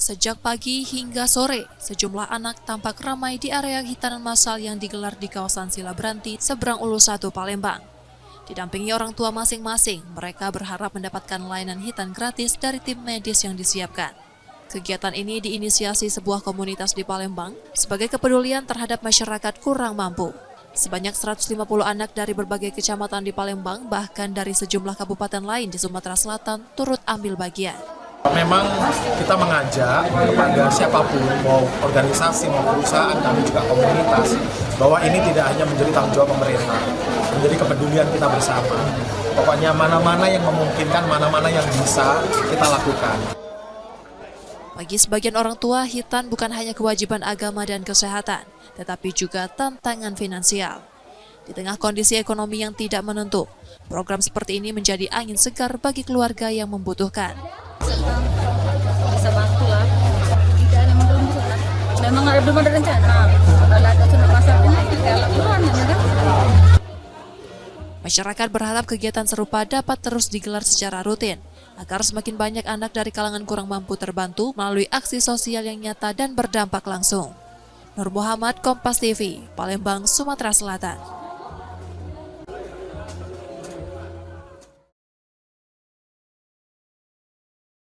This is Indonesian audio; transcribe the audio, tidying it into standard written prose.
Sejak pagi hingga sore, sejumlah anak tampak ramai di area hitanan massal yang digelar di kawasan Silabranti, seberang Ulu 1 Palembang. Didampingi orang tua masing-masing, mereka berharap mendapatkan layanan hitan gratis dari tim medis yang disiapkan. Kegiatan ini diinisiasi sebuah komunitas di Palembang sebagai kepedulian terhadap masyarakat kurang mampu. Sebanyak 150 anak dari berbagai kecamatan di Palembang, bahkan dari sejumlah kabupaten lain di Sumatera Selatan, turut ambil bagian. Memang kita mengajak kepada siapapun, mau organisasi, mau perusahaan, kami juga komunitas, bahwa ini tidak hanya menjadi tanggung jawab pemerintah, menjadi kepedulian kita bersama. Pokoknya mana-mana yang memungkinkan, mana-mana yang bisa kita lakukan. Bagi sebagian orang tua, hitan bukan hanya kewajiban agama dan kesehatan, tetapi juga tantangan finansial. Di tengah kondisi ekonomi yang tidak menentu, program seperti ini menjadi angin segar bagi keluarga yang membutuhkan. Bisa bantu lah, tidak ada menunggu lah. Memang belum ada rencana, kalau ada sudah pasar ini kita lakukan. Masyarakat berharap kegiatan serupa dapat terus digelar secara rutin, agar semakin banyak anak dari kalangan kurang mampu terbantu melalui aksi sosial yang nyata dan berdampak langsung. Nur Muhammad, Kompas TV, Palembang, Sumatera Selatan.